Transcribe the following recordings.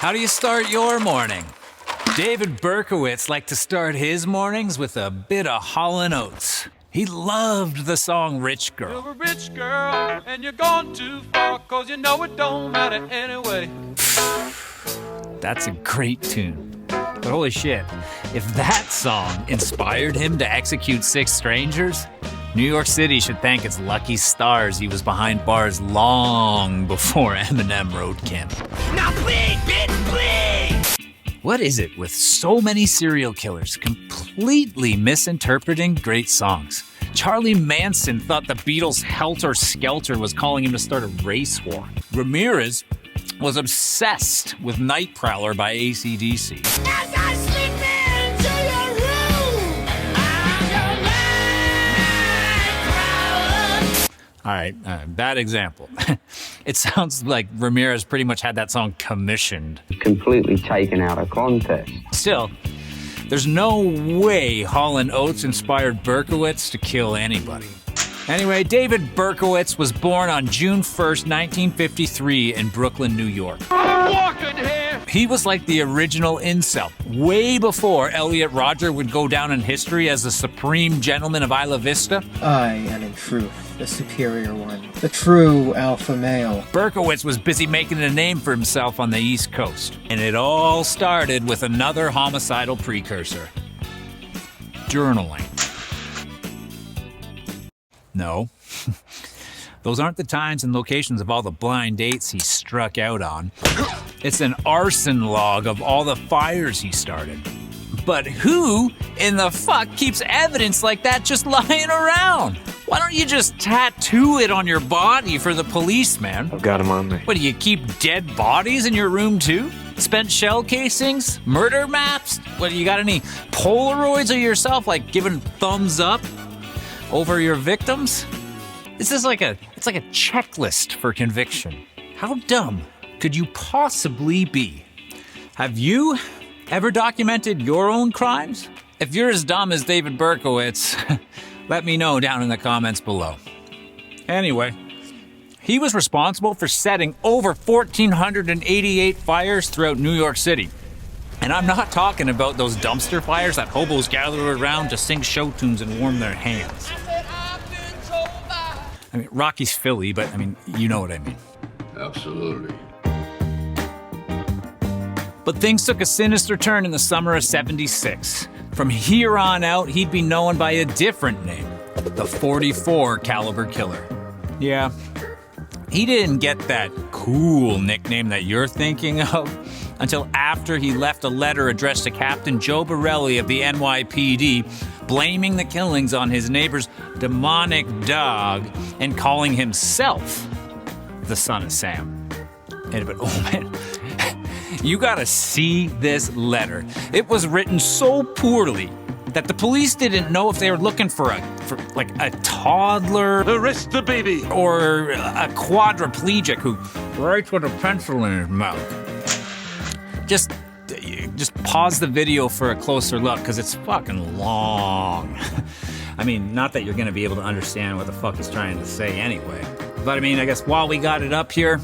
How do you start your morning? David Berkowitz liked to start his mornings with a bit of Hall & Oates. He loved the song Rich Girl. You're a rich girl, and you're gone too far, 'cause you know it don't matter anyway. That's a great tune. But holy shit, if that song inspired him to execute 6 strangers, New York City should thank its lucky stars he was behind bars long before Eminem wrote Kim. Now please, bitch, please! What is it with so many serial killers completely misinterpreting great songs? Charlie Manson thought the Beatles' Helter Skelter was calling him to start a race war. Ramirez was obsessed with Night Prowler by AC/DC. As I slip into your room, I'm your night prowler. All right, bad example. It sounds like Ramirez pretty much had that song commissioned. Completely taken out of context. Still, there's no way Hall & Oates inspired Berkowitz to kill anybody. Anyway, David Berkowitz was born on June 1st, 1953 in Brooklyn, New York. I'm walking here. He was like the original Incel, way before Elliot Rodger would go down in history as the supreme gentleman of Isla Vista. I am in truth the superior one, the true alpha male. Berkowitz was busy making a name for himself on the East Coast. And it all started with another homicidal precursor. Journaling. No. Those aren't the times and locations of all the blind dates he struck out on. It's an arson log of all the fires he started. But who in the fuck keeps evidence like that just lying around? Why don't you just tattoo it on your body for the police, man? I've got him on me. What, do you keep dead bodies in your room too? Spent shell casings? Murder maps? What, you got any Polaroids of yourself, like giving thumbs up over your victims? This is it's like a checklist for conviction. How dumb could you possibly be? Have you ever documented your own crimes? If you're as dumb as David Berkowitz, let me know down in the comments below. Anyway, he was responsible for setting over 1,488 fires throughout New York City. And I'm not talking about those dumpster fires that hobos gather around to sing show tunes and warm their hands. I mean, Rocky's Philly, but I mean, you know what I mean. Absolutely. But things took a sinister turn in the summer of '76. From here on out, he'd be known by a different name, the .44 caliber killer. Yeah, he didn't get that cool nickname that you're thinking of until after he left a letter addressed to Captain Joe Borelli of the NYPD, blaming the killings on his neighbor's demonic dog and calling himself the son of Sam. But oh man, you gotta see this letter. It was written so poorly that the police didn't know if they were looking for a toddler. Arrest the baby! Or a quadriplegic who writes with a pencil in his mouth. Just pause the video for a closer look, because it's fucking long. I mean, not that you're gonna be able to understand what the fuck he's trying to say anyway. But I mean, I guess while we got it up here,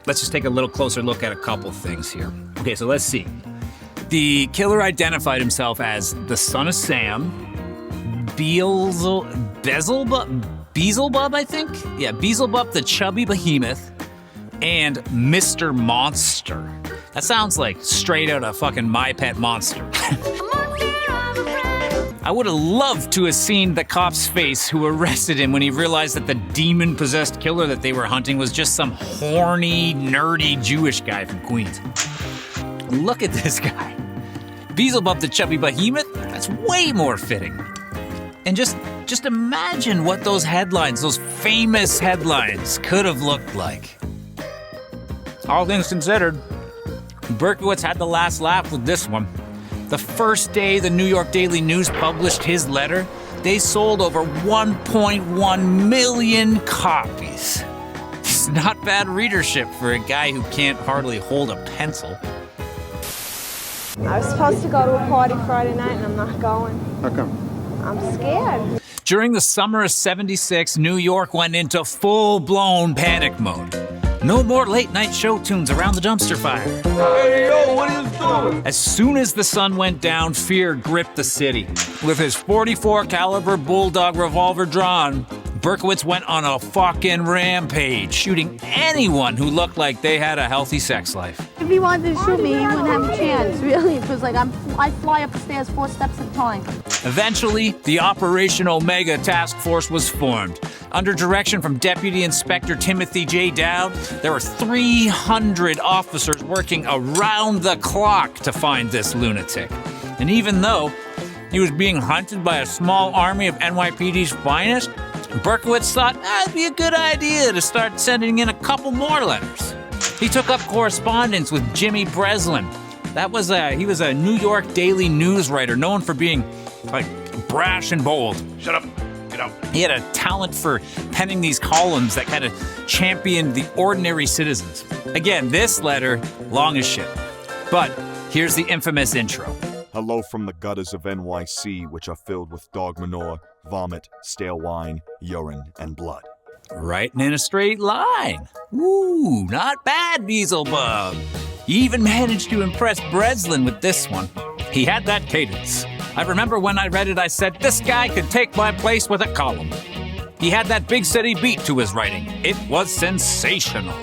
let's just take a little closer look at a couple things here. Okay, so let's see. The killer identified himself as the son of Sam, Beelzebub, I think? Yeah, Beelzebub the chubby behemoth, and Mr. Monster. That sounds like straight out of fucking My Pet Monster. I would have loved to have seen the cop's face who arrested him when he realized that the demon-possessed killer that they were hunting was just some horny, nerdy Jewish guy from Queens. Look at this guy. Beelzebub the chubby behemoth? That's way more fitting. And just imagine what those headlines, those famous headlines, could have looked like. All things considered, Berkowitz had the last laugh with this one. The first day the New York Daily News published his letter, they sold over 1.1 million copies. It's not bad readership for a guy who can't hardly hold a pencil. I was supposed to go to a party Friday night and I'm not going. How come? I'm scared. During the summer of '76, New York went into full-blown panic mode. No more late night show tunes around the dumpster fire. Hey, yo, what are you doing? As soon as the sun went down, fear gripped the city. With his .44 caliber bulldog revolver drawn, Berkowitz went on a fucking rampage, shooting anyone who looked like they had a healthy sex life. If he wanted to shoot me, he wouldn't have a chance, really. It was like I fly up the stairs 4 steps at a time. Eventually, the Operation Omega Taskforce was formed. Under direction from Deputy Inspector Timothy J. Dowd, there were 300 officers working around the clock to find this lunatic. And even though he was being hunted by a small army of NYPD's finest, Berkowitz thought it'd be a good idea to start sending in a couple more letters. He took up correspondence with Jimmy Breslin. He was a New York daily news writer known for being like brash and bold. Shut up. Get out. He had a talent for penning these columns that kind of championed the ordinary citizens. Again, this letter, long as shit. But here's the infamous intro. Hello from the gutters of NYC, which are filled with dog manure, vomit, stale wine, urine, and blood. Writing in a straight line. Ooh, not bad, Beelzebub. You even managed to impress Breslin with this one. He had that cadence. I remember when I read it, I said, this guy could take my place with a column. He had that big city beat to his writing. It was sensational.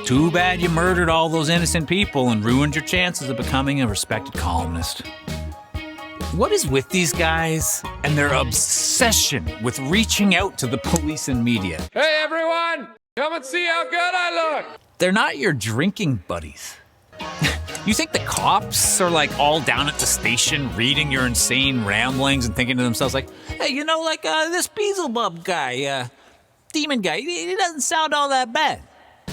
Too bad you murdered all those innocent people and ruined your chances of becoming a respected columnist. What is with these guys and their obsession with reaching out to the police and media? Hey, everyone, come and see how good I look. They're not your drinking buddies. You think the cops are like all down at the station reading your insane ramblings and thinking to themselves like, hey, you know, like this Beelzebub guy, demon guy, he doesn't sound all that bad.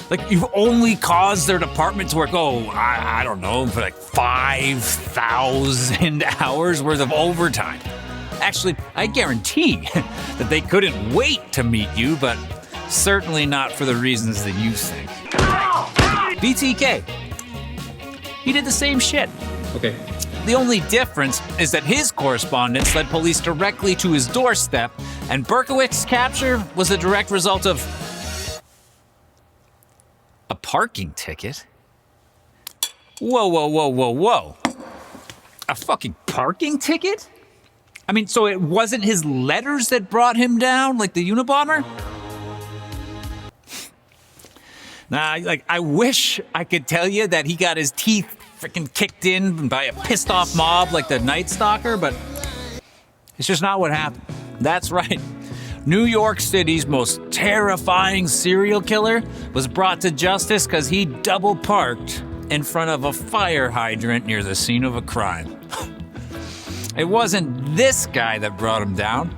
Like, you've only caused their department to work, I don't know, for like 5,000 hours worth of overtime. Actually, I guarantee that they couldn't wait to meet you, but certainly not for the reasons that you think. BTK. He did the same shit. Okay. The only difference is that his correspondence led police directly to his doorstep, and Berkowitz's capture was a direct result of a parking ticket? Whoa. A fucking parking ticket? I mean, so it wasn't his letters that brought him down, like the Unabomber? Nah, like, I wish I could tell you that he got his teeth freaking kicked in by a pissed off mob like the Night Stalker, but it's just not what happened. That's right. New York City's most terrifying serial killer was brought to justice because he double parked in front of a fire hydrant near the scene of a crime. It wasn't this guy that brought him down.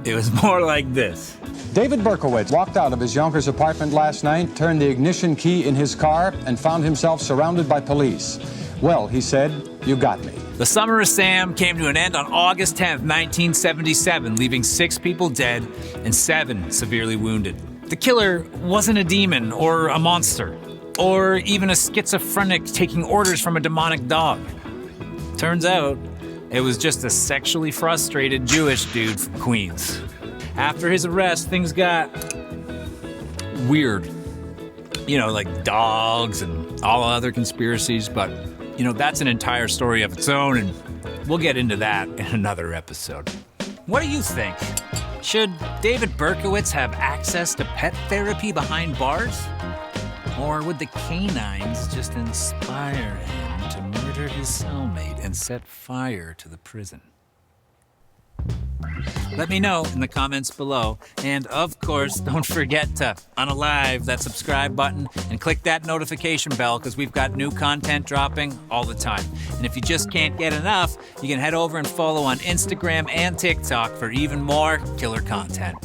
It was more like this. David Berkowitz walked out of his Yonkers apartment last night, turned the ignition key in his car, and found himself surrounded by police. Well, he said, you got me. The summer of Sam came to an end on August 10th, 1977, leaving 6 people dead and 7 severely wounded. The killer wasn't a demon or a monster, or even a schizophrenic taking orders from a demonic dog. Turns out, it was just a sexually frustrated Jewish dude from Queens. After his arrest, things got weird. You know, like dogs and all other conspiracies, but you know, that's an entire story of its own, and we'll get into that in another episode. What do you think? Should David Berkowitz have access to pet therapy behind bars? Or would the canines just inspire him to murder his cellmate and set fire to the prison? Let me know in the comments below. And of course, don't forget to unalive that subscribe button and click that notification bell because we've got new content dropping all the time. And if you just can't get enough, you can head over and follow on Instagram and TikTok for even more killer content.